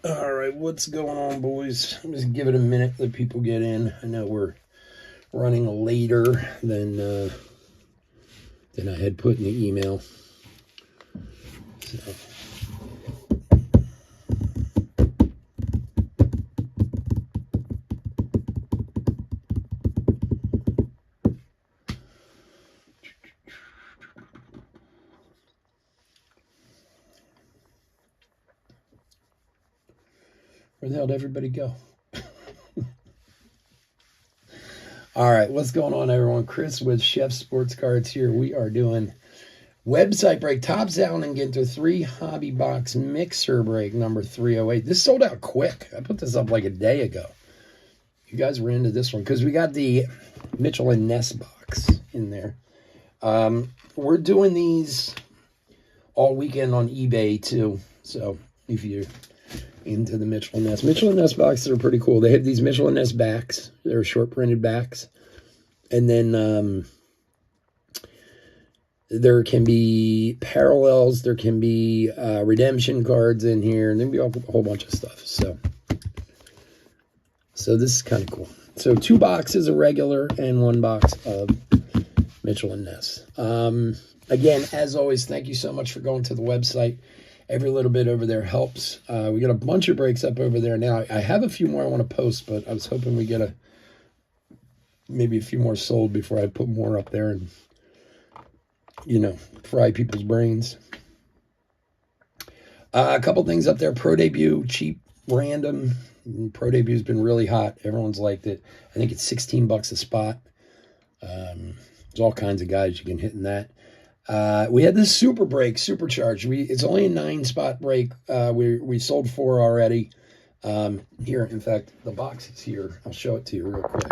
All right, what's going on, boys? I'm just give it a minute, let people get in. I know we're running later than I had put in the email. So. Where the hell did everybody go? All right, what's going on, everyone? Chris with Chef Sports Cards here. We are doing website break, Tops Allen and Ginter 3 hobby box mixer break number 308. This sold out quick. I put this up like a day ago. You guys were into this one because we got the Mitchell and Ness box in there. We're doing these all weekend on eBay too. So if you're into the Mitchell and Ness. Mitchell and Ness boxes are pretty cool. They have these Mitchell and Ness backs. They're short printed backs. And then there can be parallels. There can be redemption cards in here. And then be a whole bunch of stuff. So this is kind of cool. So 2 boxes of regular and 1 box of Mitchell and Ness. Again, as always, thank you so much for going to the website. Every little bit over there helps. We got a bunch of breaks up over there now. I have a few more I want to post, but I was hoping we get maybe a few more sold before I put more up there and, you know, fry people's brains. A couple things up there. Pro Debut, cheap, random. Pro Debu's been really hot. Everyone's liked it. I think it's $16 a spot. There's all kinds of guys you can hit in that. We had this super break, supercharged. It's only a 9-spot break. We sold 4 already. Here, in fact, the box is here. I'll show it to you real quick.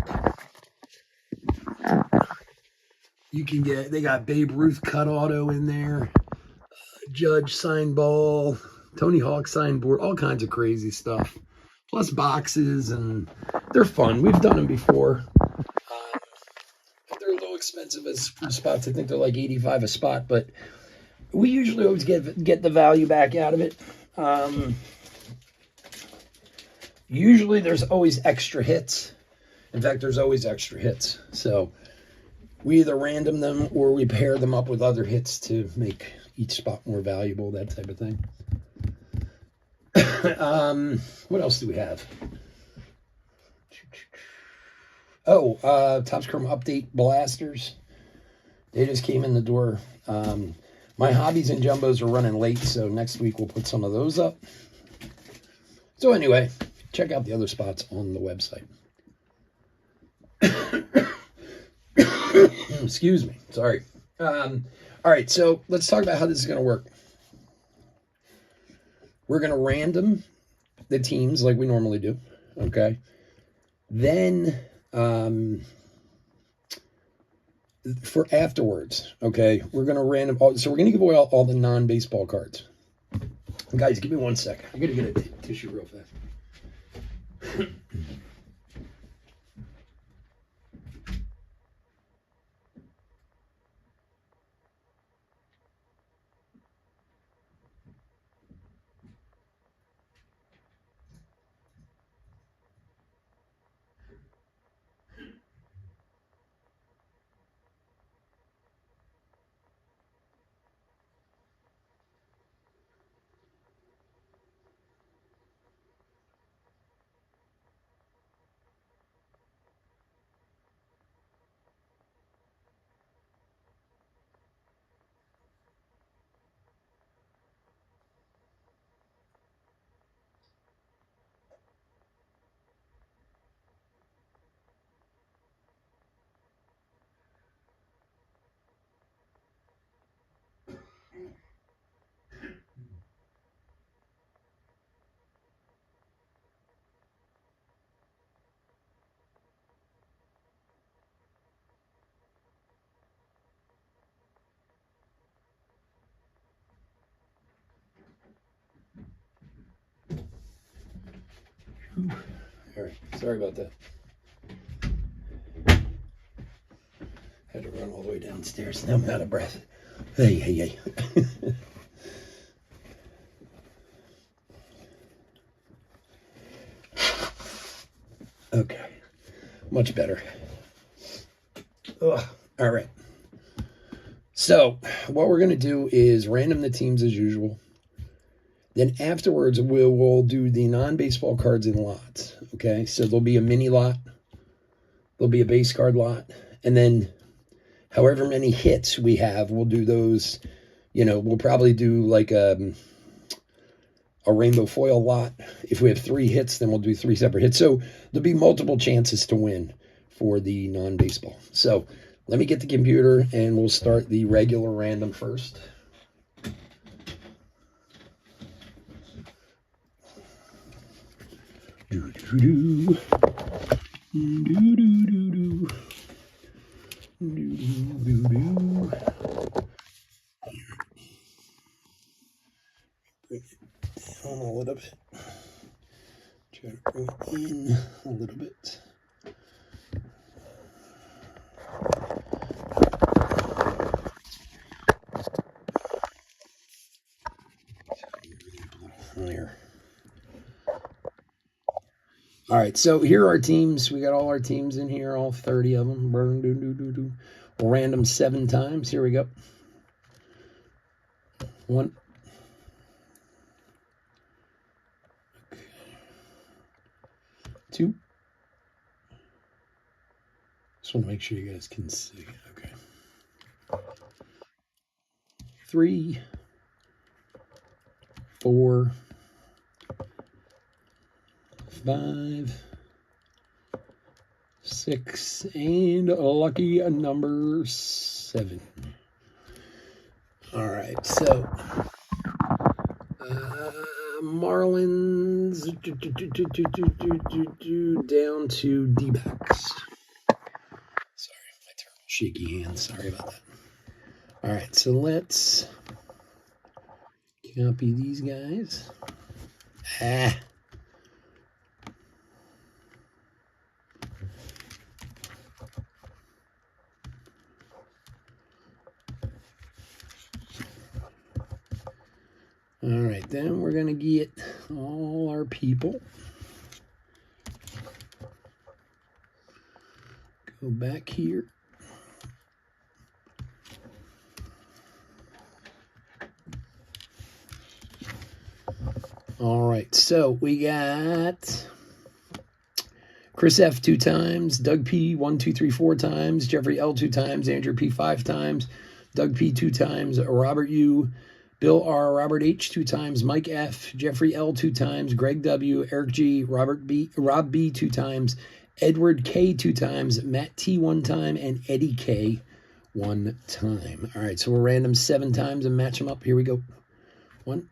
You can they got Babe Ruth cut auto in there, Judge signed ball, Tony Hawk signed board, all kinds of crazy stuff. Plus boxes, and they're fun. We've done them before. They're a little expensive as for spots. I think they're like $85 a spot, but we usually always get the value back out of it. Usually there's always extra hits. In fact, there's always extra hits. So we either random them or we pair them up with other hits to make each spot more valuable, that type of thing. What else do we have? Oh, Topps Chrome Update Blasters. They just came in the door. My hobbies and jumbos are running late, so next week we'll put some of those up. So anyway, check out the other spots on the website. Excuse me. Sorry. All right, so let's talk about how this is going to work. We're going to random the teams like we normally do, okay? Then for afterwards, okay, we're going to random, so we're going to give away all the non-baseball cards. Guys, give me 1 second. I got to get a tissue real fast. All right, sorry about that. Had to run all the way downstairs. Now I'm out of breath. Hey, hey, hey. Okay, much better. Ugh. All right. So what we're going to do is random the teams as usual. Then afterwards, we'll do the non-baseball cards in lots. Okay, so there'll be a mini lot. There'll be a base card lot. And then however many hits we have, we'll do those. You know, we'll probably do like a rainbow foil lot. If we have 3 hits, then we'll do 3 separate hits. So there'll be multiple chances to win for the non-baseball. So let me get the computer and we'll start the regular random first. Do-do-do. Do-do-do-do. Do-do-do-do. Bring it down a little bit. Try to bring it in a little bit. There. All right, so here are our teams. We got all our teams in here, all 30 of them. We'll random 7 times. Here we go. 1. Okay. 2. Just want to make sure you guys can see. Okay. 3, 4, 5, 6, and a lucky number 7. All right, so Marlins down to D-backs. Sorry, my terrible shaky hands. Sorry about that. All right, so let's copy these guys. All right, then we're going to get all our people. Go back here. All right, so we got Chris F 2 times, Doug P 1, 2, 3, 4 times, Jeffrey L 2 times, Andrew P 5 times, Doug P 2 times, Robert U, Bill R, Robert H 2 times, Mike F, Jeffrey L 2 times, Greg W, Eric G, Rob B 2 times, Edward K 2 times, Matt T 1 time, and Eddie K 1 time. All right, so we'll random 7 times and match them up. Here we go. 1,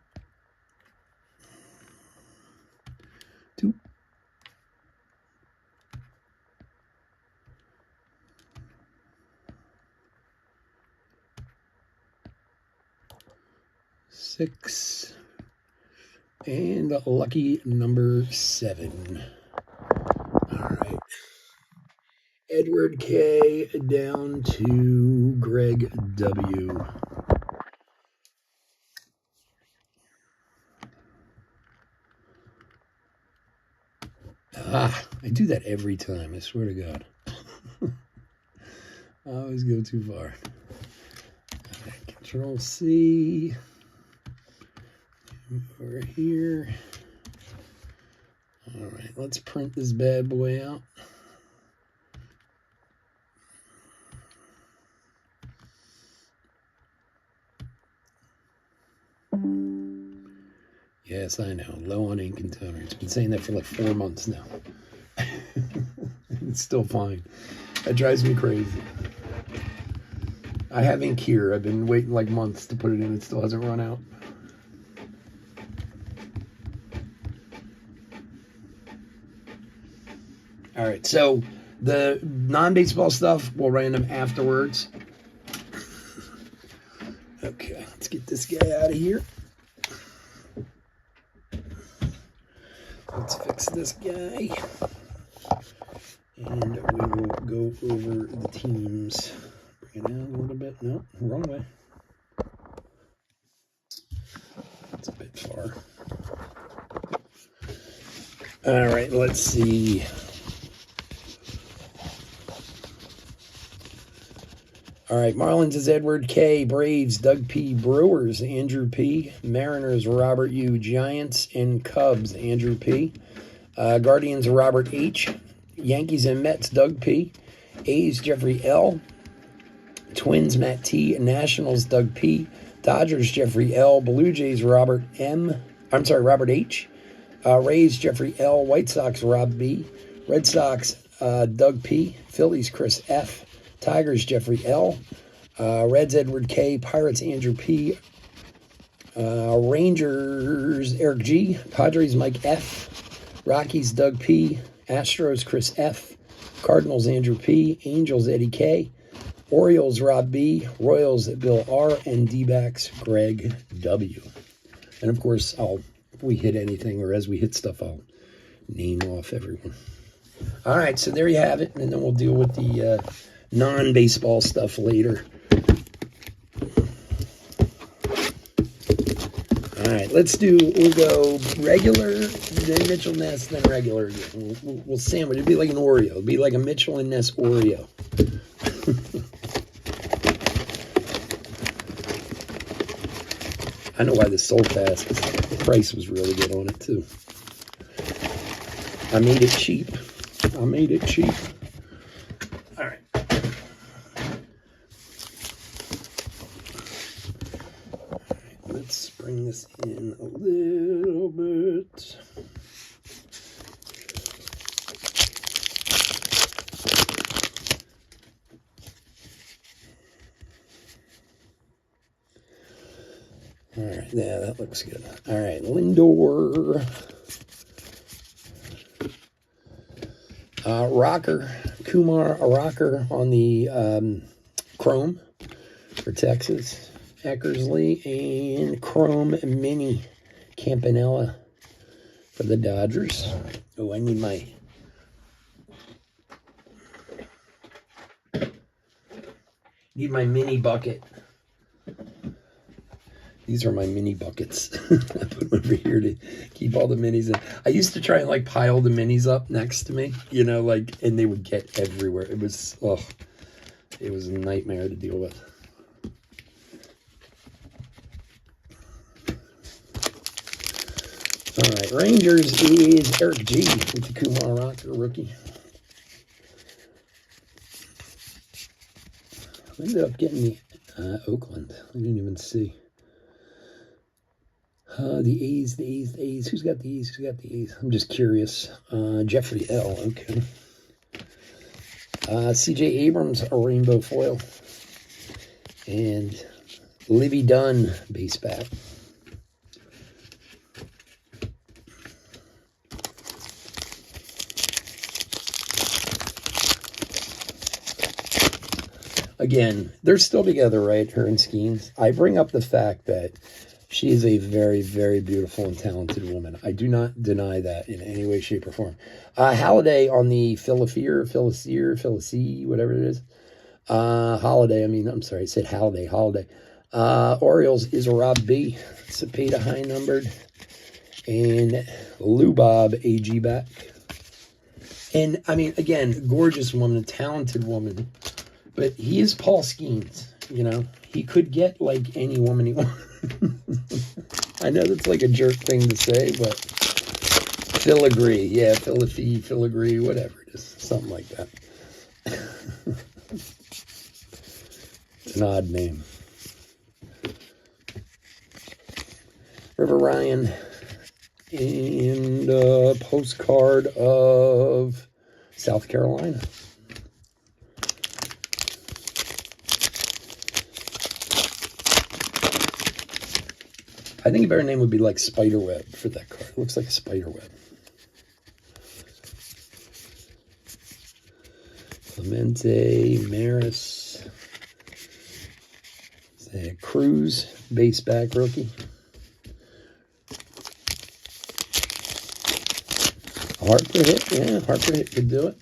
2, 6, and a lucky number 7. All right. Edward K down to Greg W. I do that every time, I swear to God. I always go too far. All right, Control C. Over here. All right, let's print this bad boy out. Yes, I know. Low on ink and toner. It's been saying that for like 4 months now. It's still fine. That drives me crazy. I have ink here. I've been waiting like months to put it in. It still hasn't run out. All right, so the non-baseball stuff we'll random afterwards. Okay, let's get this guy out of here. Let's fix this guy. And we will go over the teams. Bring it down a little bit. No, wrong way. That's a bit far. All right, let's see. All right, Marlins is Edward K. Braves, Doug P. Brewers, Andrew P. Mariners, Robert U. Giants and Cubs, Andrew P. Guardians, Robert H. Yankees and Mets, Doug P. A's, Jeffrey L. Twins, Matt T. Nationals, Doug P. Dodgers, Jeffrey L. Blue Jays, Robert H. Rays, Jeffrey L. White Sox, Rob B. Red Sox, Doug P. Phillies, Chris F. Tigers, Jeffrey L. Reds, Edward K. Pirates, Andrew P. Rangers, Eric G. Padres, Mike F. Rockies, Doug P. Astros, Chris F. Cardinals, Andrew P. Angels, Eddie K. Orioles, Rob B. Royals, Bill R. And D-backs, Greg W. And of course, if we hit anything or as we hit stuff, I'll name off everyone. All right, so there you have it. And then we'll deal with the non-baseball stuff later. All right, we'll go regular, then Mitchell Ness, then regular again. We'll sandwich. It'll be like an Oreo. It'll be like a Mitchell and Ness Oreo. I know why this sold fast, because the price was really good on it, too. I made it cheap. All right. Let's bring this in a little bit. All right, yeah, that looks good. All right, Lindor. Kumar Rocker on the Chrome for Texas. Eckersley and Chrome Mini Campanella for the Dodgers. Oh, I need my mini bucket. These are my mini buckets. I put them over here to keep all the minis in. I used to try and like pile the minis up next to me, you know, like, and they would get everywhere. It was a nightmare to deal with. All right, Rangers is Eric G with the Kumar Rocker rookie. I ended up getting the Oakland. I didn't even see. The A's. Who's got the A's? I'm just curious. Jeffrey L. Okay. C.J. Abrams, a rainbow foil. And Livy Dunn, base bat. Again, they're still together, right? Her and Skeens. I bring up the fact that she is a very, very beautiful and talented woman. I do not deny that in any way, shape, or form. Halliday on the Phillice, whatever it is. I said Halliday. Orioles is a Rob B. Cepeda high numbered. And Lou Bob AG back. And, I mean, again, gorgeous woman, talented woman. But he is Paul Skeens, you know. He could get, like, any woman he wants. I know that's like a jerk thing to say, but filigree, yeah, filigree, whatever it is, something like that. It's an odd name. River Ryan and a postcard of South Carolina. I think a better name would be like Spiderweb for that card. It looks like a spiderweb. Clemente, Maris, Cruz, base back rookie. Harper hit, yeah, Harper hit could do it.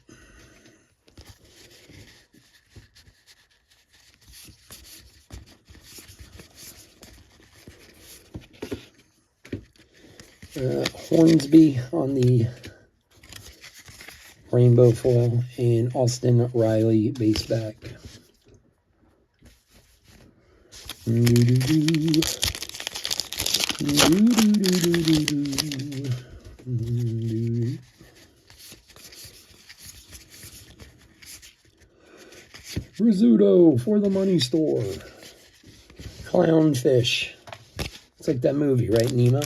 Hornsby on the rainbow foil, and Austin Riley base back. Rizzuto for the money store. Clownfish. It's like that movie, right, Nemo?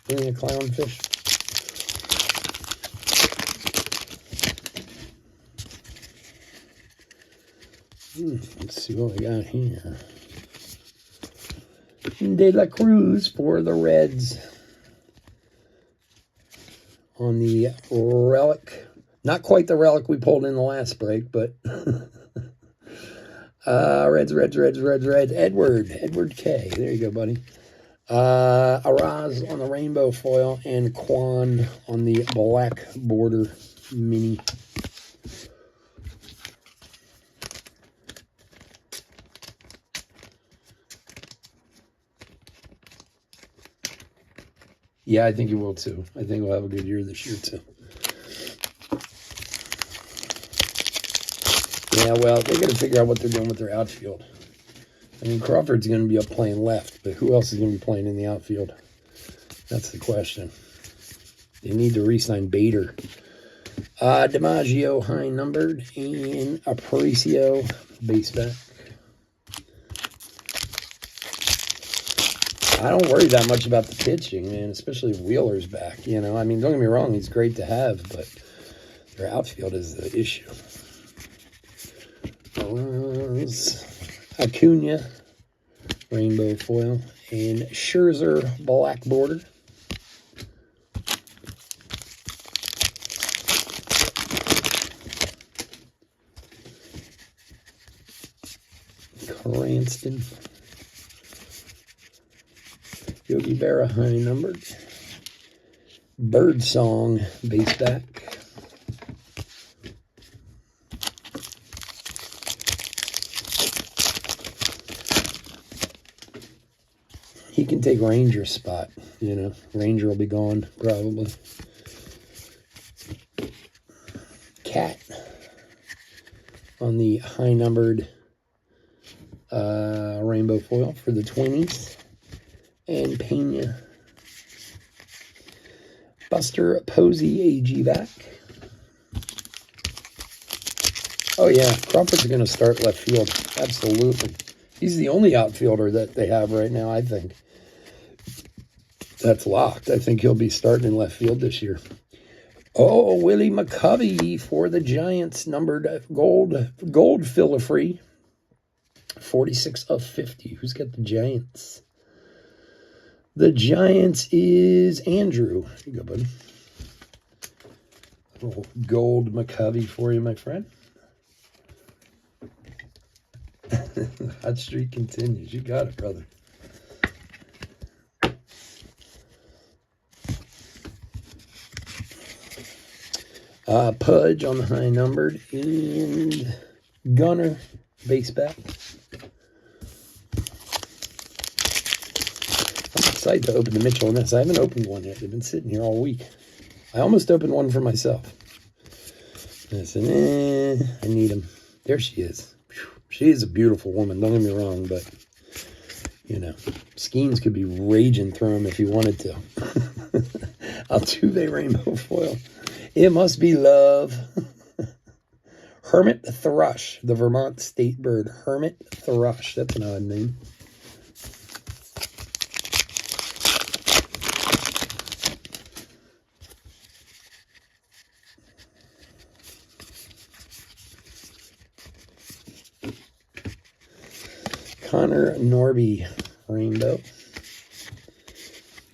Isn't it a clownfish? Let's see what we got here. De La Cruz for the Reds. On the relic. Not quite the relic we pulled in the last break, but... Reds. Edward K. There you go, buddy. Araz on the rainbow foil, and Quan on the black border mini. Yeah, I think he will too. I think we'll have a good year this year too. Yeah, well, they got to figure out what they're doing with their outfield. I mean, Crawford's going to be up playing left, but who else is going to be playing in the outfield? That's the question. They need to re-sign Bader. DiMaggio, high numbered, and Aparicio, base back. I don't worry that much about the pitching, man, especially if Wheeler's back. You know, I mean, don't get me wrong, he's great to have, but their outfield is the issue. Acuna, rainbow foil, and Scherzer, black border. Cranston. Yogi Berra, high numbered. Birdsong, base back. He can take Ranger's spot, you know. Ranger will be gone, probably. Cat on the high numbered rainbow foil for the Twinnies. And Pena. Buster Posey, AG back. Oh, yeah. Crawford's going to start left field. Absolutely. He's the only outfielder that they have right now, I think. That's locked. I think he'll be starting in left field this year. Oh, Willie McCovey for the Giants. Numbered gold filler free. 46 of 50. Who's got the Giants? The Giants is Andrew. Here you go, buddy. A little gold McCovey for you, my friend. Hot streak continues. You got it, brother. Pudge on the high numbered, and Gunner base back. Excited to open the Mitchell and this. I haven't opened one yet. They've been sitting here all week. I almost opened one for myself. And I said, I need them. There she is. She is a beautiful woman. Don't get me wrong, but, you know, Skeens could be raging through them if he wanted to. Altuve rainbow foil. It must be love. Hermit thrush, the Vermont state bird. Hermit thrush. That's an odd name. Connor Norby, rainbow.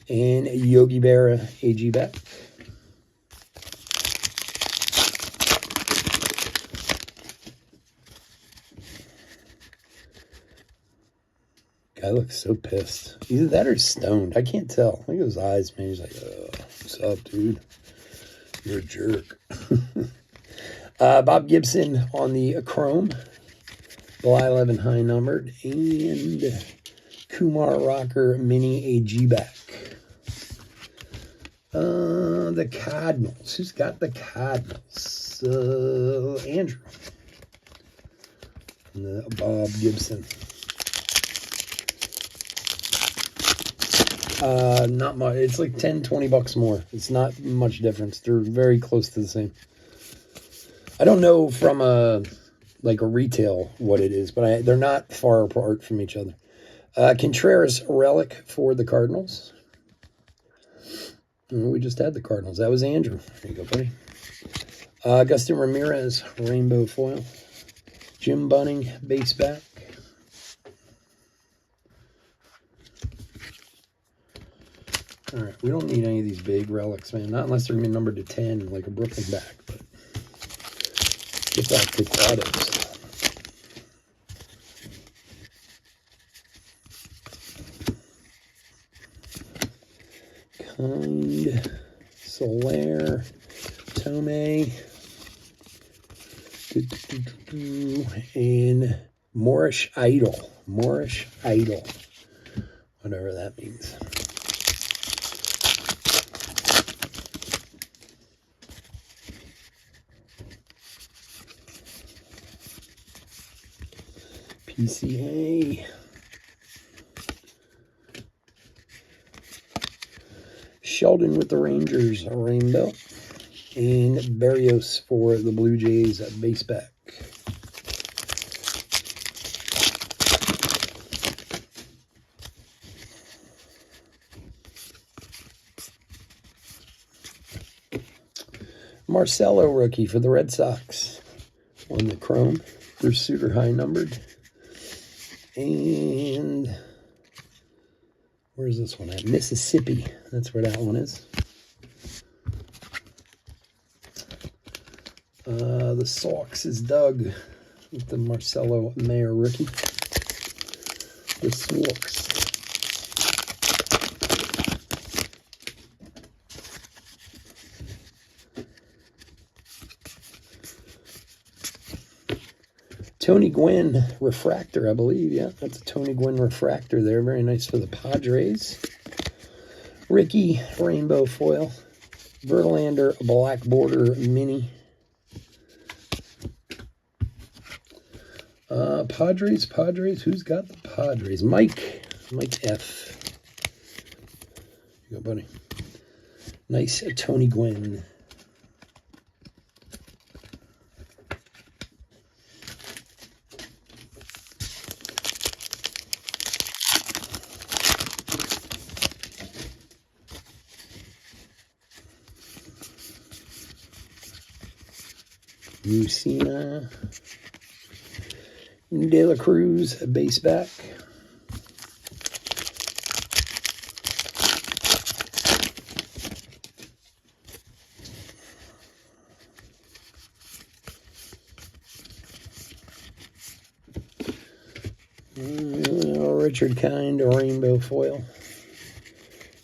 And Yogi Berra, AG back. Guy looks so pissed. Either that or stoned. I can't tell. Look at his eyes, man. He's like, oh, what's up, dude? You're a jerk. Bob Gibson on the chrome. July 11 high numbered. And Kumar Rocker mini AG back. The Cardinals. Who's got the Cardinals? Andrew. And Bob Gibson. Not much. It's like 10, 20 bucks more. It's not much difference. They're very close to the same. I don't know from a retail what it is, but they're not far apart from each other. Contreras relic for the Cardinals. We just had the Cardinals. That was Andrew. There you go, buddy. Agustin Ramirez rainbow foil. Jim Bunning base back. All right, we don't need any of these big relics, man. Not unless they're going to be numbered to 10, like a Brooklyn back. But get back to autos. Kind, Soler, Tomei, and Moorish Idol. Moorish Idol. Whatever that means. PCA. Sheldon with the Rangers, a rainbow. And Berrios for the Blue Jays, a base back. Marcelo rookie for the Red Sox on the chrome. Bruce Sutter high numbered. And where's this one at? Mississippi. That's where that one is. The Sox is Doug with the Marcelo Mayer rookie. The Sox. Tony Gwynn refractor, I believe. Yeah, that's a Tony Gwynn refractor there. Very nice for the Padres. Ricky, rainbow foil. Verlander, black border mini. Padres. Who's got the Padres? Mike F. You go, buddy. Nice Tony Gwynn. Lucina. De La Cruz, base back. Richard Kind, a rainbow foil.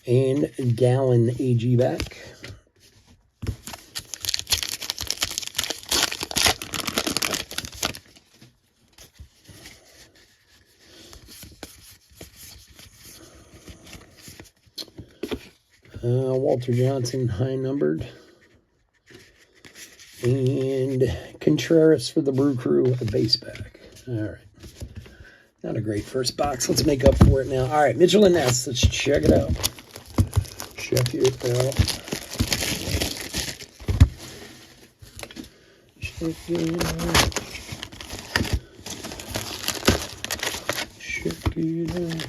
And Gallon AG back. Walter Johnson, high numbered. And Contreras for the Brew Crew, a base back. All right. Not a great first box. Let's make up for it now. All right, Mitchell and Ness. Let's check it out. Check it out. Check it out. Check it out.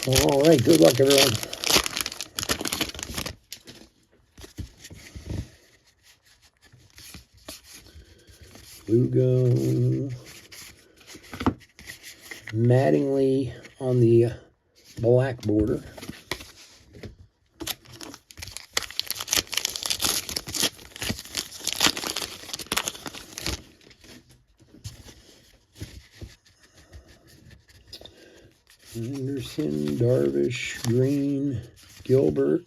All right, good luck, everyone. Lugo. Mattingly on the black border. Washington, Darvish, Green, Gilbert.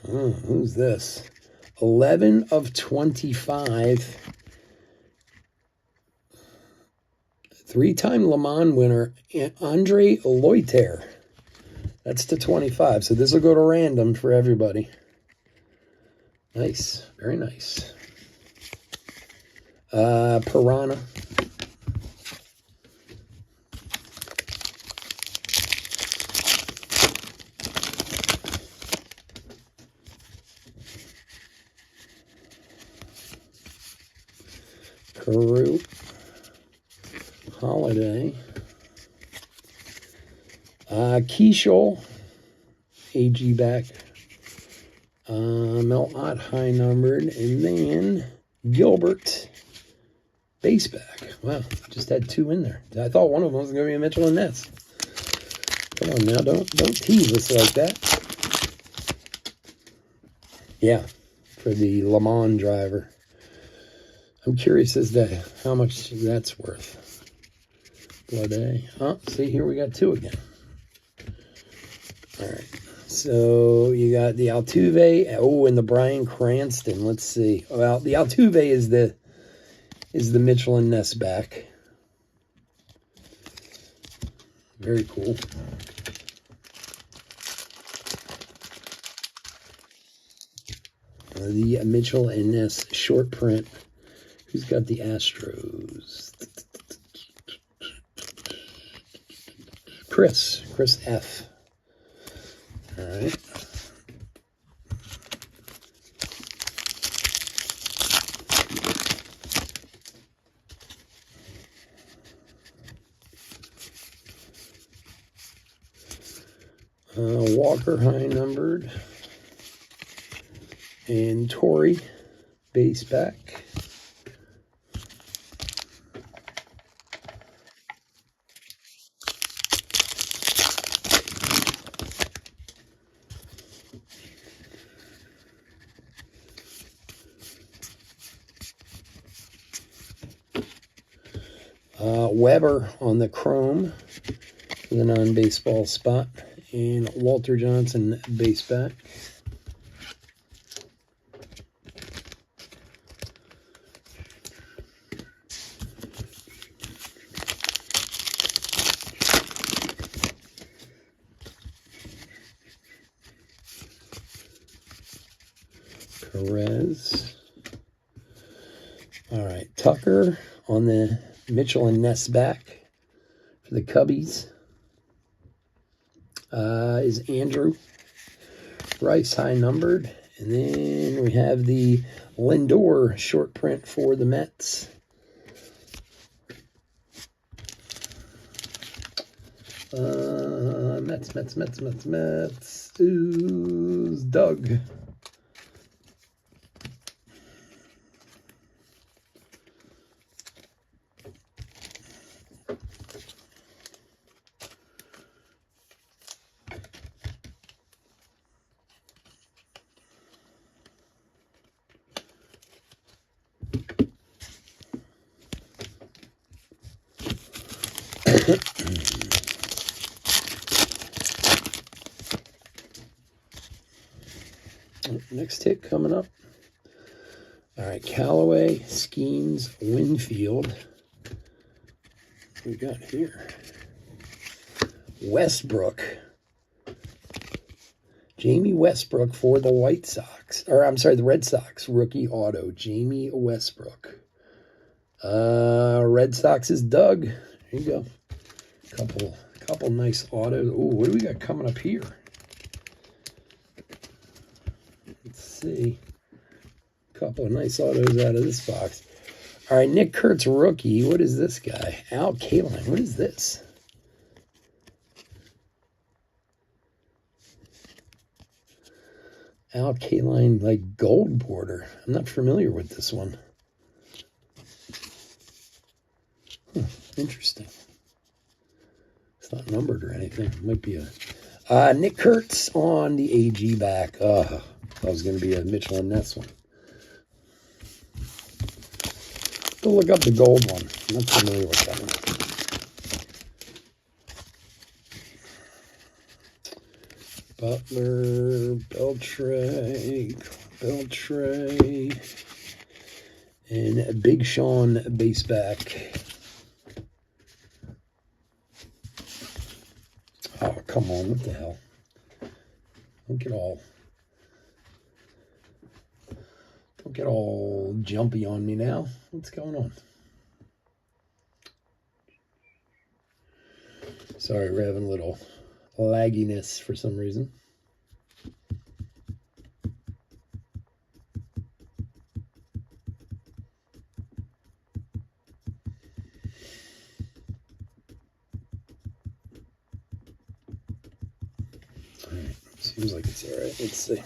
Oh, who's this? 11 of 25. Three-time Le Mans winner, Andre Loiter. That's to 25. So this will go to random for everybody. Nice. Very nice. Piranha. Carew. Holiday. Keishel. AG back. Mel Ott high numbered. And then Gilbert. Base back. Wow. Just had two in there. I thought one of them was going to be a Mitchell and Ness. Come on now. Don't tease us like that. Yeah. For the Le Mans driver. I'm curious as to how much that's worth. Blood. Oh, see, here we got two again. All right. So you got the Altuve. Oh, and the Bryan Cranston. Let's see. Well, the Altuve is the Mitchell and Ness back. Very cool. The Mitchell and Ness short print. Who's got the Astros? Chris F. All right. Walker high numbered. And Torrey base back. Weber on the chrome for the non-baseball spot. And Walter Johnson base back. Perez. All right, Tucker on the Mitchell and Ness back for the Cubbies. Is Andrew. Rice high numbered. And then we have the Lindor short print for the Mets. Mets. Who's Doug? Next hit coming up. All right, Callaway, Skeens, Winfield. What we got here? Westbrook. Jamie Westbrook for the White Sox. Or, I'm sorry, the Red Sox. Rookie auto. Jamie Westbrook. Red Sox is Doug. There you go. Couple nice autos. Oh, what do we got coming up here? Let's see. Couple of nice autos out of this box. All right, Nick Kurtz rookie. What is this guy? Al Kaline. What is this? Al Kaline, like gold border. I'm not familiar with this one. Interesting. It's not numbered or anything. It might be a Nick Kurtz on the AG back. That was going to be a Mitchell and Ness one. Go look up the gold one. I'm not familiar with that one. Butler, Beltray, and Big Sean base back. Oh, come on, what the hell? Don't get all jumpy on me now. What's going on? Sorry, we're having a little lagginess for some reason. All right, seems like it's all right. Let's see.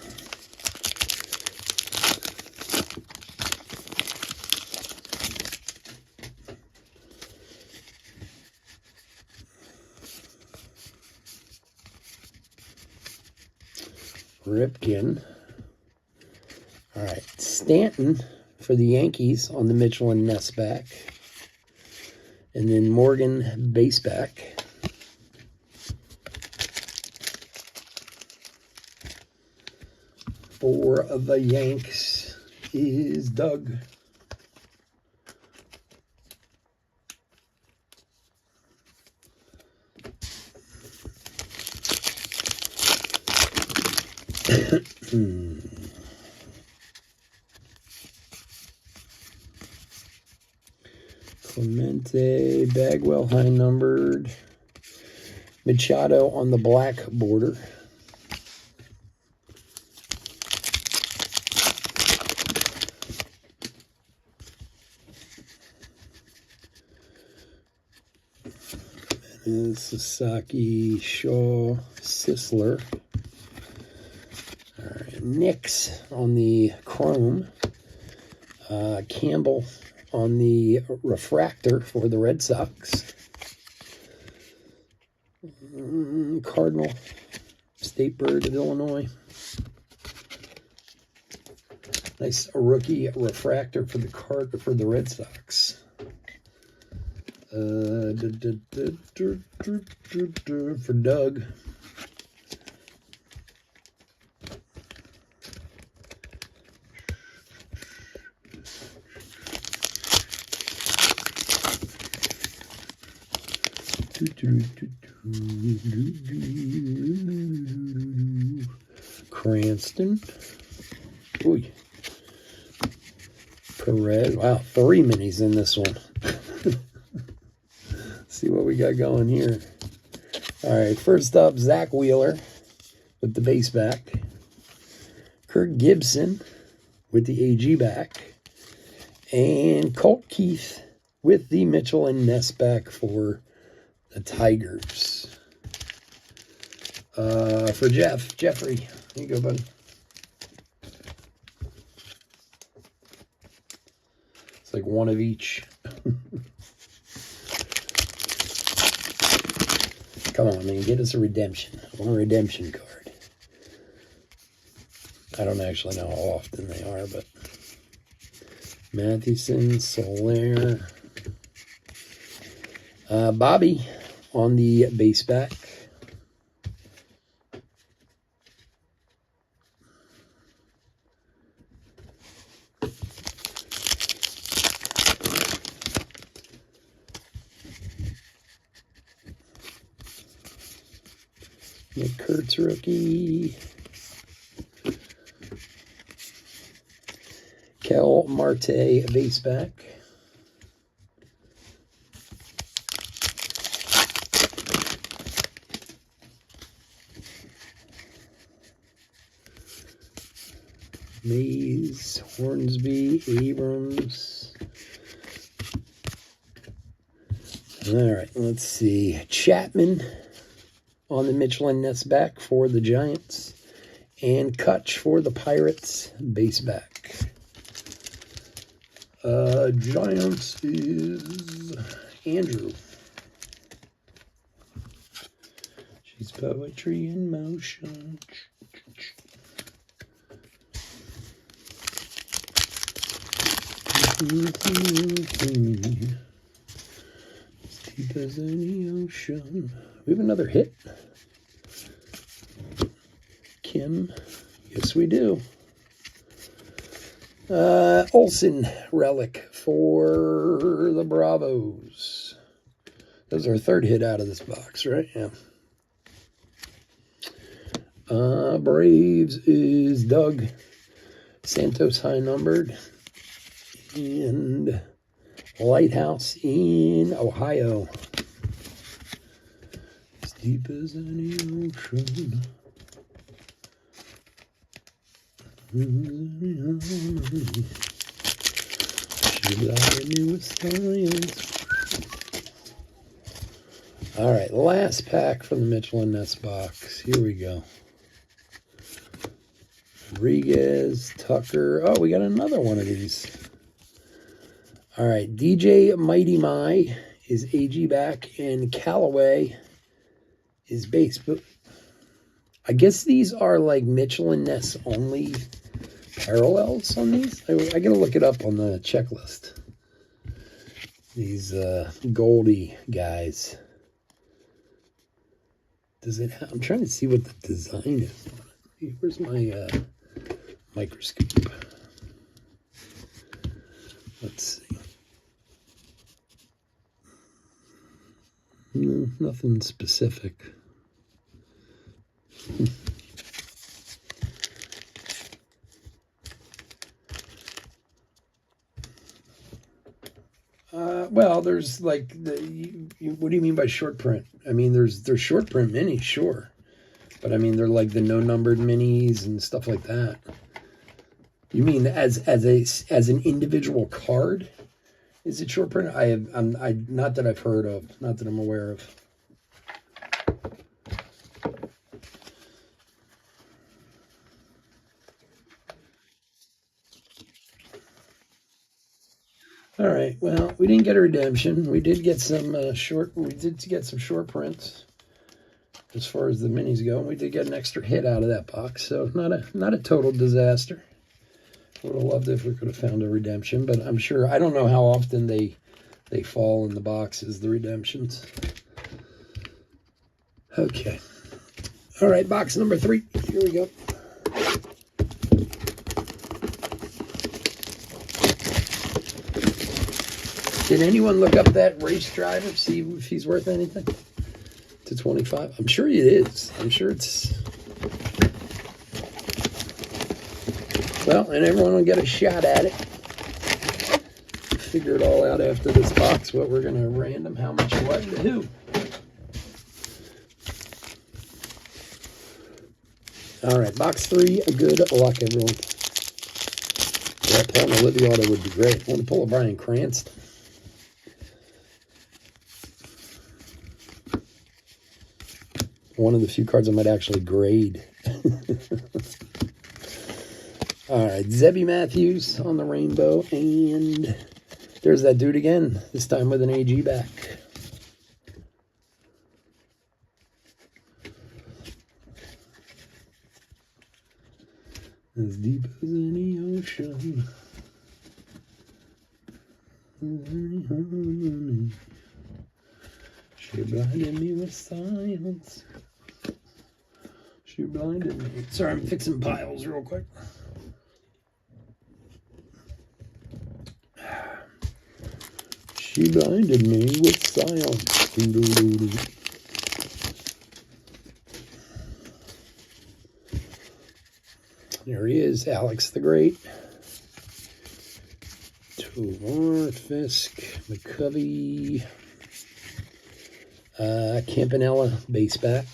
Ripken. All right, Stanton for the Yankees on the Mitchell and Ness back. And then Morgan base back. For the Yanks is Doug. Clemente, Bagwell high numbered. Machado on the black border. And Sasaki, Shaw, Sisler. All right, Nix on the chrome. Campbell on the refractor for the Red Sox. Cardinal, State Bird of Illinois. Nice rookie refractor for the Red Sox. For Doug. Cranston. Ooh. Perez. Wow, 3 minis in this one. See what we got going here. All right, first up, Zach Wheeler with the base back. Kirk Gibson with the AG back. And Colt Keith with the Mitchell and Ness back for the Tigers. For Jeffrey. Here you go, buddy. It's like one of each. Come on, man. Get us a redemption. I want a redemption card. I don't actually know how often they are, but Mathewson, Soler. Bobby on the base back. Nick Kurtz rookie. Kel Marte base back. Mays, Hornsby, Abrams. All right, let's see. Chapman on the Mitchell and Ness back for the Giants. And Kutch for the Pirates, base back. Giants is Andrew. She's poetry in motion. As deep as any ocean. We have another hit. Kim. Yes, we do. Olsen relic for the Bravos. That was our third hit out of this box, right? Yeah. Braves is Doug Santos, high numbered. And Lighthouse in Ohio. As deep as any ocean. She blinded me with science. All right, last pack from the Mitchell and Ness box. Here we go. Rodriguez, Tucker. Oh, we got another one of these. All right, DJ Mighty My is AG back, and Callaway is base. But I guess these are like Mitchell and Ness only parallels on these. I got to look it up on the checklist. These Goldie guys. Does it have, I'm trying to see what the design is on it. Where's my microscope? Let's see. No, nothing specific. Well, there's like what do you mean by short print? I mean, there's short print minis, sure, but I mean they're like the no numbered minis and stuff like that. You mean as an individual card? Is it short print? I'm not that I've heard of, not that I'm aware of. All right. Well, we didn't get a redemption. We did get some short. We did get some short prints as far as the minis go. And we did get an extra hit out of that box, so not a total disaster. Would have loved it if we could have found a redemption, but I'm sure. I don't know how often they fall in the boxes, the redemptions. Okay. All right. Box number 3. Here we go. Did anyone look up that race driver, see if he's worth anything? To 25? I'm sure it is. I'm sure it's... Well, and everyone will get a shot at it. Figure it all out after this box, what we're going to random, how much what to who. All right, box 3, good luck, everyone. Yeah, pulling a Livy auto would be great. I want to pull a Brian Cranston. One of the few cards I might actually grade. All right, Zebby Matthews on the rainbow, and there's that dude again, this time with an AG back. As deep as any ocean. She blinded me with science. She blinded me. Sorry, I'm fixing piles real quick. She blinded me with science. There he is, Alex the Great. Tovar, Fisk, McCovey, Campanella, base back.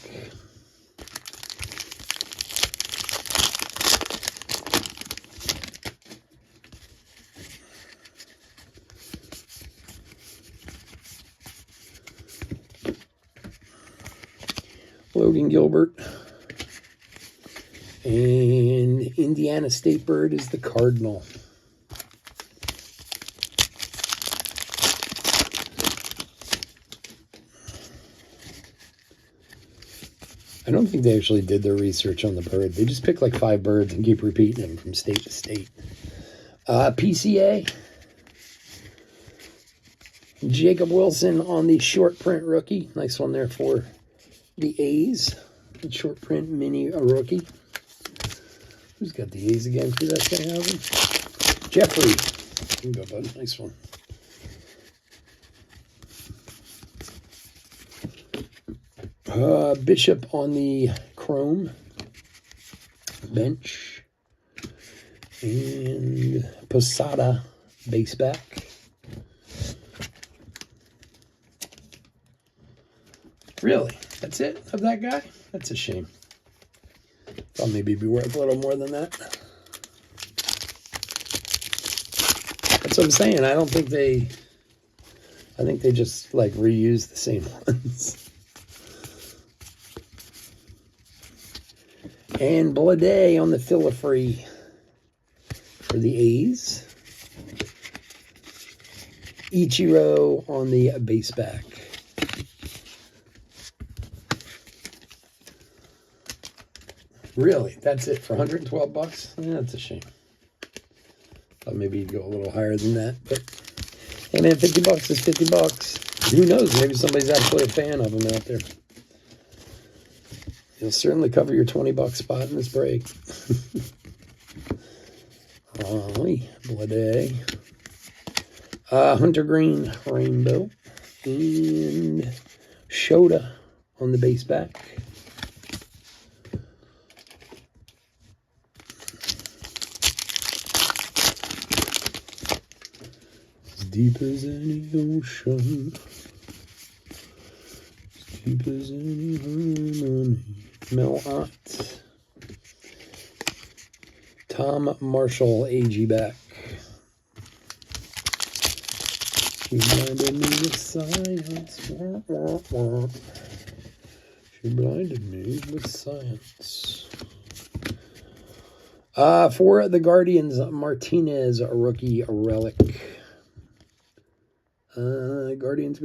Logan Gilbert. And Indiana State Bird is the Cardinal. I don't think they actually did their research on the bird. They just pick like 5 birds and keep repeating them from state to state. PCA. Jacob Wilson on the short print rookie. Nice one there for the A's. The short print mini rookie. Who's got the A's again for that thing, Alvin? Jeffrey. Here you go, bud. Nice one. Bishop on the chrome bench. And Posada base back. Really? That's it of that guy? That's a shame. Thought maybe it'd be worth a little more than that. That's what I'm saying. I think they just like reuse the same ones. And Blade on the filler-free for the A's. Ichiro on the base back. Really? That's it for 112 bucks? Yeah, that's a shame. Thought maybe you'd go a little higher than that, but hey man, 50 bucks is 50 bucks. Who knows? Maybe somebody's actually a fan of them out there. You'll certainly cover your 20 buck spot in this break. Blade. Hunter Green Rainbow. And Shota on the base back. As deep as any ocean. As deep as any harmony. Mel Ott. Tom Marshall, AG back. She blinded me with science. Wah, wah, wah. She blinded me with science. For the Guardians, Martinez, a rookie relic. Guardians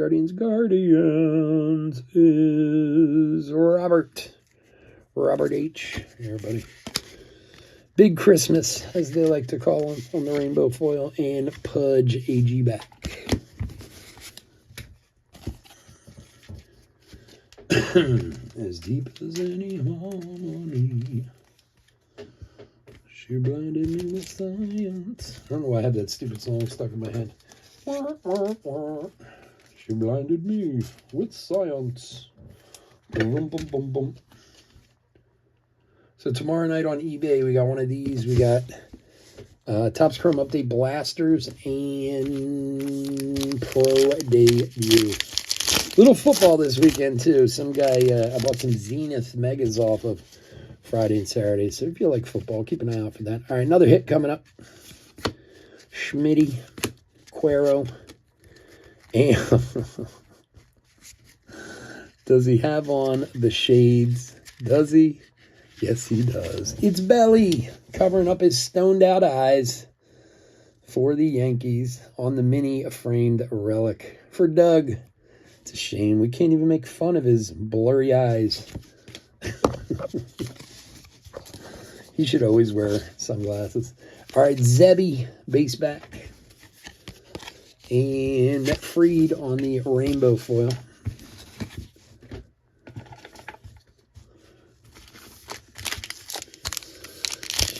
is Robert H. Here, buddy. Big Christmas, as they like to call him, on the rainbow foil, and Pudge AG back. As deep as any harmony, she blinded me with science. I don't know why I have that stupid song stuck in my head. She blinded me with science. Boom, boom, boom, boom. So tomorrow night on eBay, we got one of these. We got Topps Chrome Update Blasters and Pro Debut. Little football this weekend, too. Some guy, I bought some Zenith Megas off of Friday and Saturday. So if you like football, keep an eye out for that. All right, another hit coming up. Schmitty, Cuero, and does he have on the shades? Does he? Yes, he does. It's Belly covering up his stoned out eyes for the Yankees on the mini framed relic for Doug. It's a shame. We can't even make fun of his blurry eyes. He should always wear sunglasses. All right, Zebby, base back. And Freed on the rainbow foil.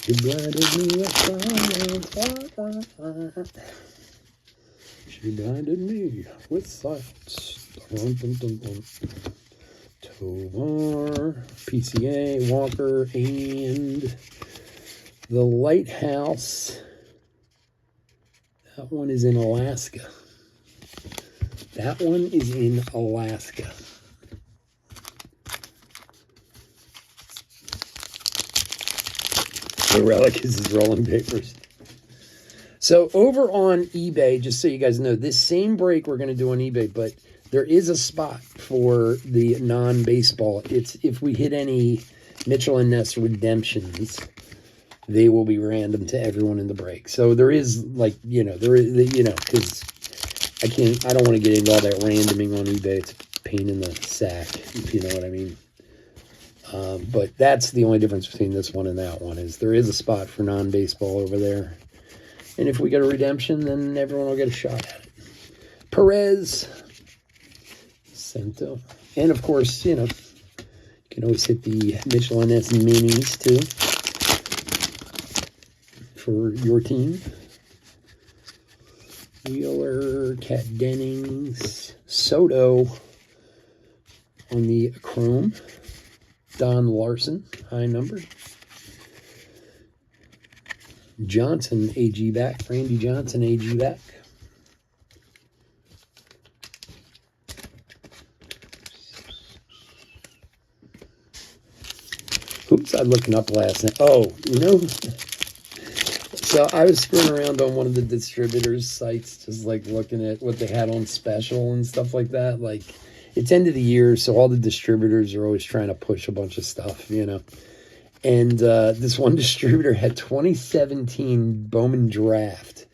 She blinded me with science. She blinded me with science. Dun, dun, dun, dun. Tovar, PCA, Walker, and the Lighthouse. That one is in Alaska. That one is in Alaska. The relic is his rolling papers. So over on eBay, just so you guys know, this same break we're going to do on eBay, but there is a spot for the non-baseball. It's if we hit any Mitchell and Ness redemptions, they will be random to everyone in the break. So there is, like, you know, there is, you know, because I don't want to get into all that randoming on eBay. It's a pain in the sack, if you know what I mean. But that's the only difference between this one and that one, is there is a spot for non-baseball over there. And if we get a redemption, then everyone will get a shot at it. Perez, Cento. And, of course, you know, you can always hit the Mitchell and S minis, too. for your team. Wheeler, Cat Dennings, Soto on the chrome. Don Larson, high number. Johnson, AG back. Randy Johnson, AG back. Who was I looking up last night? Oh, you know, so I was screwing around on one of the distributors' sites, just like looking at what they had on special and stuff like that. Like, it's end of the year, so all the distributors are always trying to push a bunch of stuff, you know. And this one distributor had 2017 Bowman Draft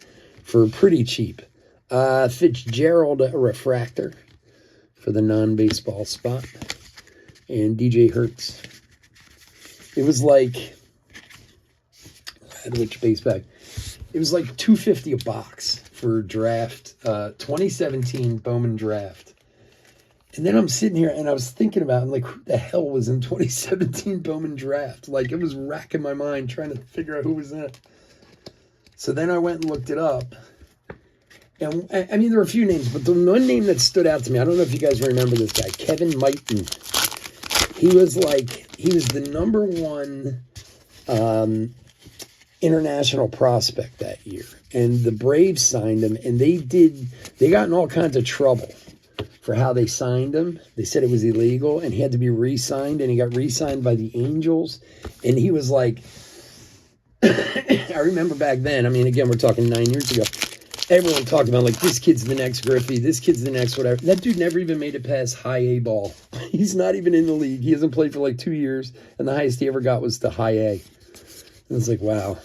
for pretty cheap. Fitzgerald refractor for the non-baseball spot. And DJ Hertz. It was like, which base bag? It was like $250 a box for draft, 2017 Bowman Draft. And then I'm sitting here and I was thinking about, like, who the hell was in 2017 Bowman Draft? Like, it was racking my mind trying to figure out who was in it. So then I went and looked it up. And I mean, there were a few names, but the one name that stood out to me, I don't know if you guys remember this guy, Kevin Mighton. He was the number one international prospect that year. And the Braves signed him, and they got in all kinds of trouble for how they signed him. They said it was illegal, and he had to be re-signed, and he got re-signed by the Angels. And he was like, I remember back then, I mean, again, we're talking 9 years ago, everyone talked about, like, this kid's the next Griffey, this kid's the next whatever. That dude never even made it past high A ball. He's not even in the league. He hasn't played for like 2 years, and the highest he ever got was to high A. And it's like, wow.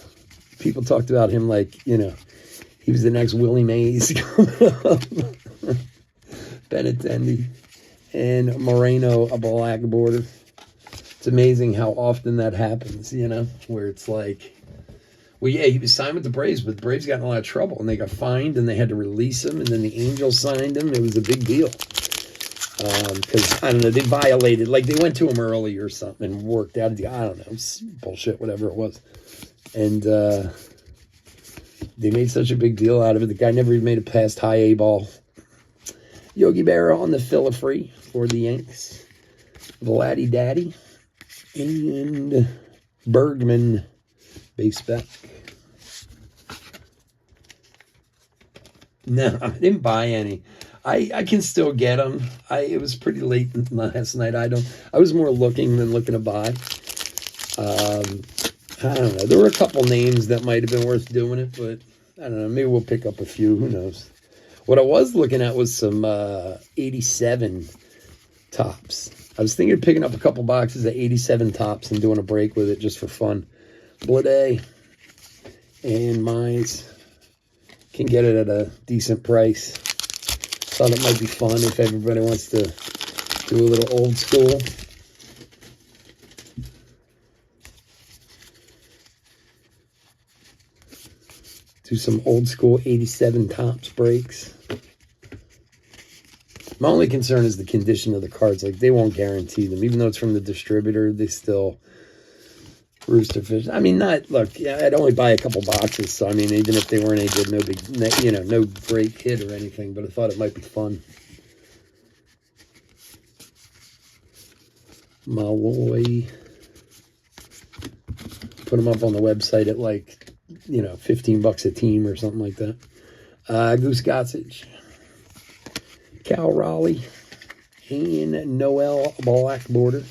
People talked about him like, you know, he was the next Willie Mays coming up. Benintendi and Moreno, a black border. It's amazing how often that happens, you know, where it's like, well, yeah, he was signed with the Braves, but the Braves got in a lot of trouble, and they got fined, and they had to release him, and then the Angels signed him. It was a big deal. Because, I don't know, they violated, like, they went to him early or something and worked out a deal. I don't know, it was bullshit, whatever it was. And they made such a big deal out of it. The guy never even made it past high A ball. Yogi Berra on the Filla-Free for the Yanks. Vladdy Daddy. And Bergman, base back. No, I didn't buy any. I can still get them. It was pretty late last night. I was more looking than looking to buy. I don't know. There were a couple names that might have been worth doing it, but I don't know. Maybe we'll pick up a few. Who knows? What I was looking at was some 87 tops. I was thinking of picking up a couple boxes of 87 tops and doing a break with it just for fun. Blade and Mize can get it at a decent price. Thought it might be fun if everybody wants to do a little old school. Do some old school 87 tops breaks. My only concern is the condition of the cards. Like, they won't guarantee them. Even though it's from the distributor, they still rooster fish. I mean, look, I'd only buy a couple boxes. So, I mean, even if they weren't any good, no big, you know, no great hit or anything. But I thought it might be fun. Malloy. Put them up on the website at like, you know, $15 a team or something like that. Goose Gossage. Cal Raleigh. And Noel Black Border.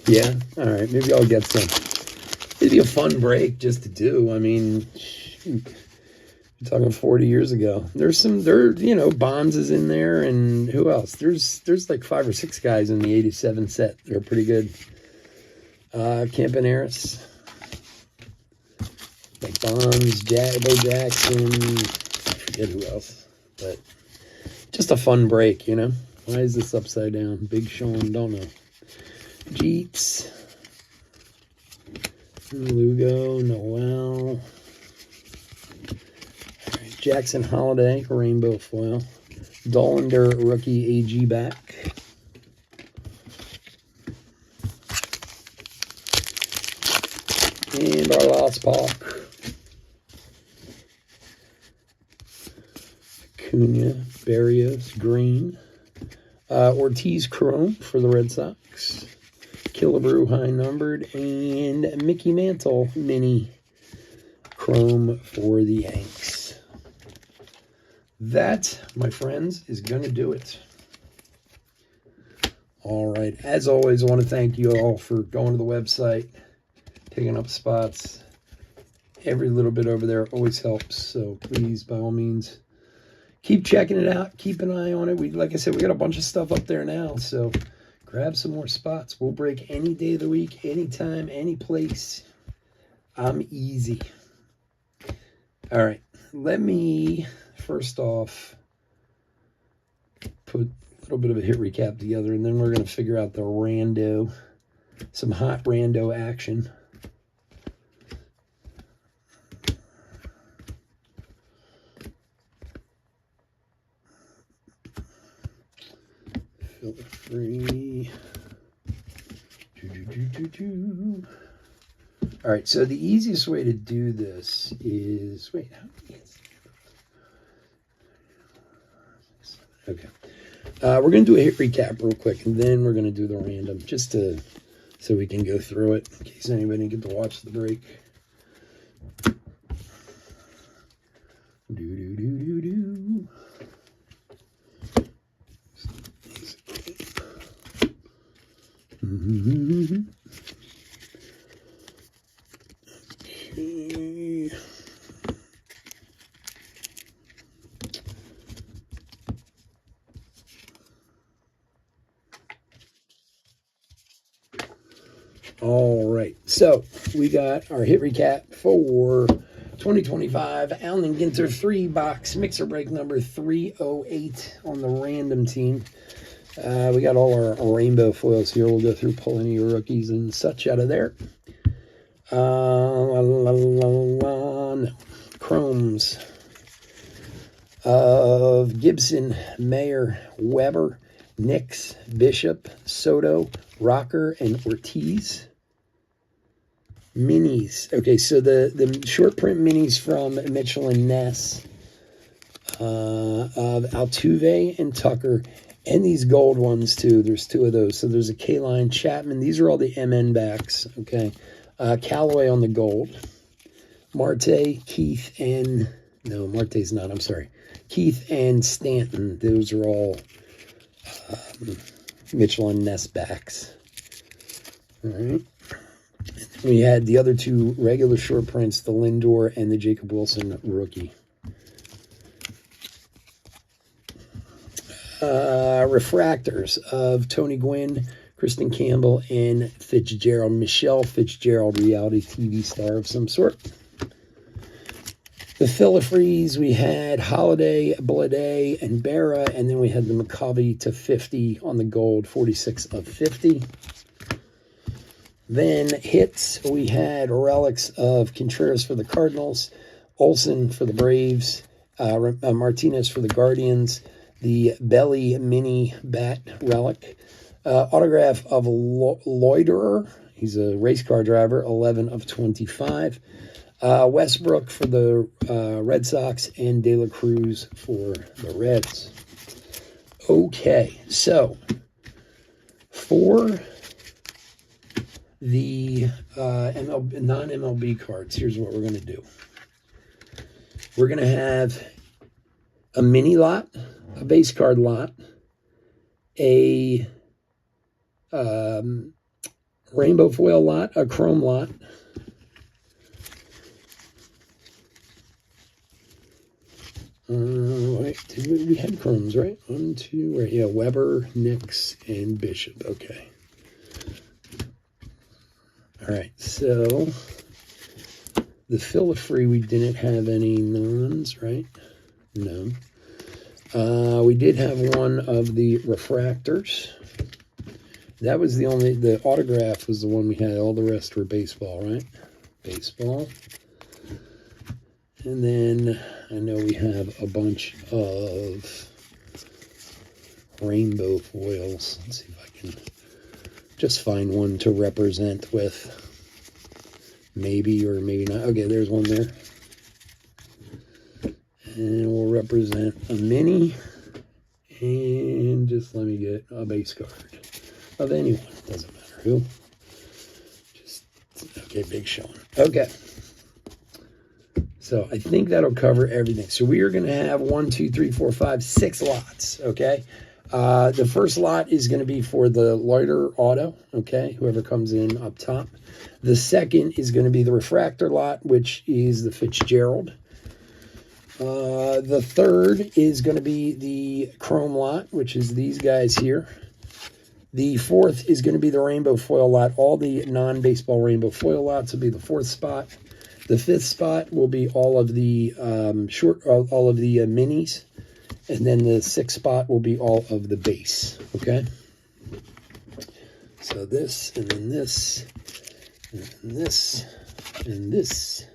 Yeah, all right. Maybe I'll get some. It'd be a fun break just to do. I mean, shoot. You're talking 40 years ago. You know, Bonds is in there, and who else? There's like 5 or 6 guys in the 87 set. They're pretty good. Campaneris. Like Bonds, Bo Jackson. I forget who else. But just a fun break, you know? Why is this upside down? Big Sean, don't know. Jeets. Lugo, Noel. Right, Jackson Holiday, rainbow foil. Dollander, rookie AG back. And our last pack. Acuna, Berrios, green. Ortiz, chrome for the Red Sox. Killebrew, high numbered. And Mickey Mantle, mini, chrome for the Yanks. That, my friends, is going to do it. All right. As always, I want to thank you all for going to the website, taking up spots. Every little bit over there always helps. So please, by all means, keep checking it out. Keep an eye on it. Like I said, we got a bunch of stuff up there now. So grab some more spots. We'll break any day of the week, anytime, any place. I'm easy. All right. Let me, first off, put a little bit of a hit recap together, and then we're going to figure out the rando, some hot rando action. Filler free. All right, so the easiest way to do this is, wait, how many is there? Okay. We're going to do a hit recap real quick, and then we're going to do the random, just to, so we can go through it, in case anybody didn't get to watch the break. Do. Okay. All right, so we got our hit recap for 2025 Allen Ginter 3-box mixer break number 308 on the random team. We got all our rainbow foils here. We'll go through, pull any rookies and such out of there. No. Chromes of Gibson, Mayer, Weber, Nix, Bishop, Soto, Rocker, and Ortiz. Minis. Okay, so the short print minis from Mitchell and Ness, of Altuve and Tucker, and these gold ones too. There's two of those. So there's a K-Line, Chapman. These are all the MN backs. Okay, Callaway on the gold. Marte, Keith, and no, Marte's not. I'm sorry, Keith and Stanton. Those are all Mitchell and Ness backs. All right. We had the other two regular short prints, the Lindor and the Jacob Wilson rookie. Refractors of Tony Gwynn, Kristen Campbell, and Fitzgerald. Michelle Fitzgerald, reality TV star of some sort. The filler freeze, we had Holiday, Blade, and Berra, and then we had the McCovey to 50 on the gold, 46 of 50. Then hits, we had relics of Contreras for the Cardinals, Olsen for the Braves, Martinez for the Guardians, the Belly Mini Bat relic, autograph of Loiterer, he's a race car driver, 11 of 25, Westbrook for the Red Sox, and De La Cruz for the Reds. Okay, so for the non-MLB cards, here's what we're going to do. We're going to have a mini lot, a base card lot, a rainbow foil lot, a chrome lot, wait, we had chromes, right? 1, 2, right? Yeah, Weber, Nix, and Bishop. Okay. All right, so the filler free, we didn't have any nons, right? No. We did have one of the refractors. That was the only, the autograph was the one we had. All the rest were baseball, right? Baseball. And then I know we have a bunch of rainbow foils. Let's see if I can just find one to represent with Maybe or maybe not. Okay, there's one there. And we'll represent a mini. And just let me get a base card of anyone. Doesn't matter who. Just, okay, big showing. Okay. So I think that'll cover everything. So we are going to have 1, 2, 3, 4, 5, 6 lots, okay? The first lot is going to be for the Loiter Auto, okay, whoever comes in up top. The second is going to be the Refractor lot, which is the Fitzgerald. The third is going to be the Chrome lot, which is these guys here. The fourth is going to be the Rainbow Foil lot. All the non-baseball Rainbow Foil lots will be the fourth spot. The fifth spot will be all of the minis, and then the sixth spot will be all of the base. Okay. So this, and then this, and this, and this,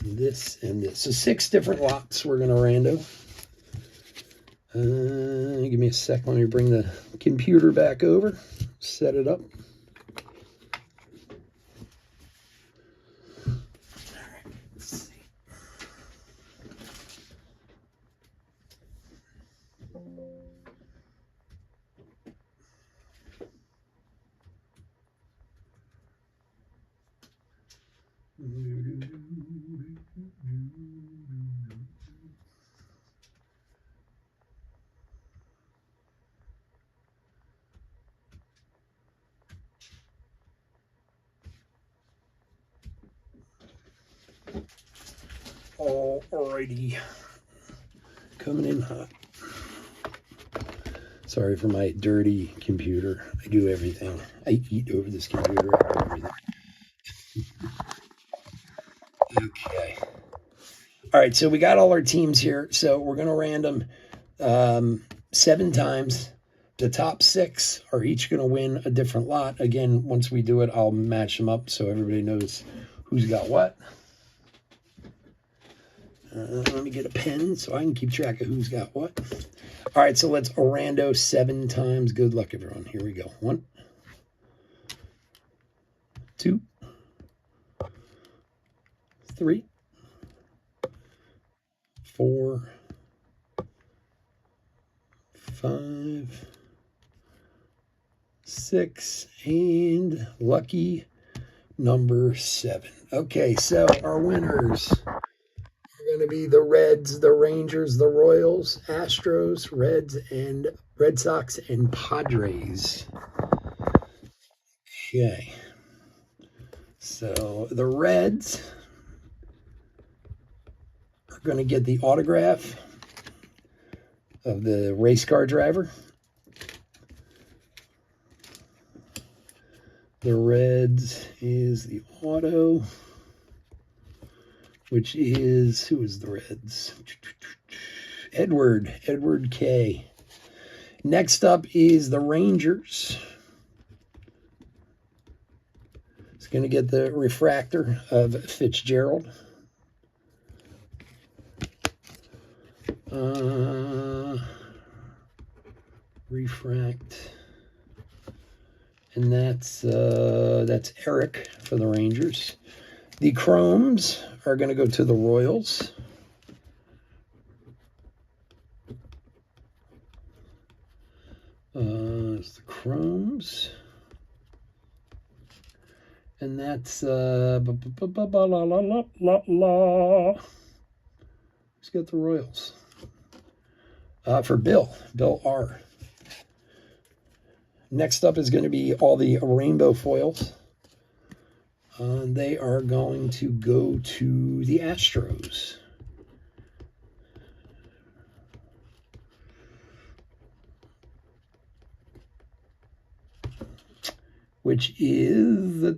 and this, and this. So 6 different lots we're gonna rando. Give me a sec. Let me bring the computer back over, set it up. Alrighty, coming in hot. Sorry for my dirty computer. I do everything. I eat over this computer. I do everything. Okay. All right, so we got all our teams here. So we're going to random 7 times. The top 6 are each going to win a different lot. Again, once we do it, I'll match them up so everybody knows who's got what. Let me get a pen so I can keep track of who's got what. All right, so let's rando 7 times. Good luck, everyone. Here we go. 1, 2, 3, 4, 5, 6, and lucky number 7. Okay, so our winners are going to be the Reds, the Rangers, the Royals, Astros, Reds, and Red Sox, and Padres. Okay. So the Reds are going to get the autograph of the race car driver. The Reds is the auto, which is, who is the Reds? Edward K. Next up is the Rangers. It's going to get the refractor of Fitzgerald. Refract. And that's Eric for the Rangers. The Chromes are going to go to the Royals. It's the Chromes. And that's who's got the Royals? For Bill R. Next up is going to be all the rainbow foils. They are going to go to the Astros. Which is the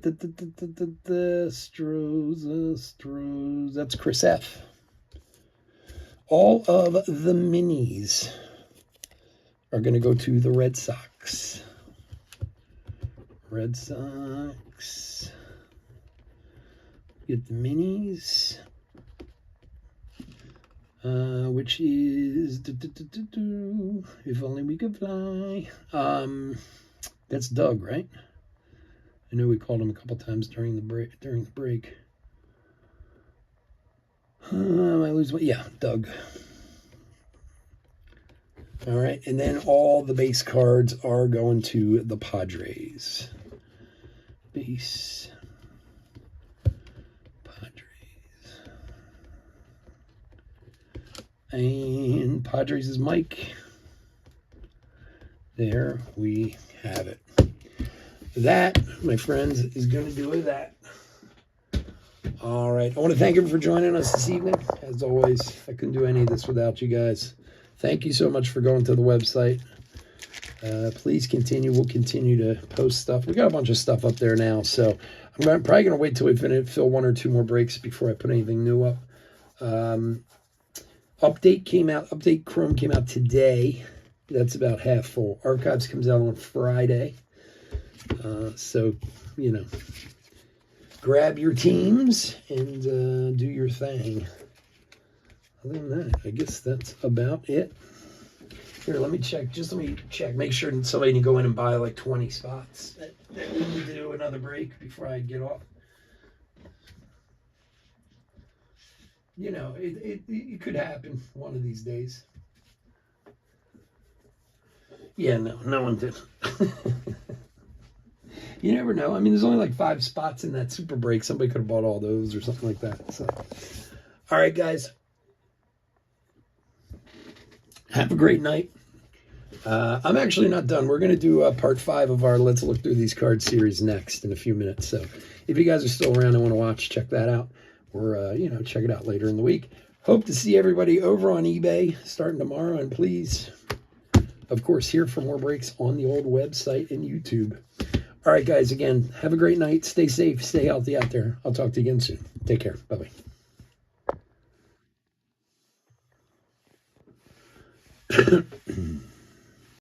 Astros. That's Chris F. All of the minis are going to go to the Red Sox. Red Sox. Get the minis. Which is If Only We Could Fly. That's Doug, right? I know we called him a couple times during the break. I lose what? Yeah, Doug. All right, and then all the base cards are going to the Padres. Base. Padres. And Padres is Mike. There we have it. That, my friends, is going to do it. That. All right. I want to thank everyone for joining us this evening. As always, I couldn't do any of this without you guys. Thank you so much for going to the website. Please continue. We'll continue to post stuff. We got a bunch of stuff up there now, so I'm probably going to wait till we fill 1 or 2 more breaks before I put anything new up. Update Chrome came out today. That's about half full. Archives comes out on Friday. So, you know, grab your teams and do your thing. Other than that, I guess that's about it. Here, let me check. Just let me check. Make sure somebody didn't go in and buy like 20 spots. That we need to do another break before I get off. You know, it could happen one of these days. Yeah, no one did. You never know. I mean, there's only like 5 spots in that super break. Somebody could have bought all those or something like that. So, all right, guys. Have a great night. I'm actually not done. We're going to do part 5 of our Let's Look Through These Cards series next in a few minutes. So if you guys are still around and want to watch, check that out. Or, you know, check it out later in the week. Hope to see everybody over on eBay starting tomorrow. And please, of course, here for more breaks on the old website and YouTube. All right, guys, again, have a great night. Stay safe. Stay healthy out there. I'll talk to you again soon. Take care. Bye-bye.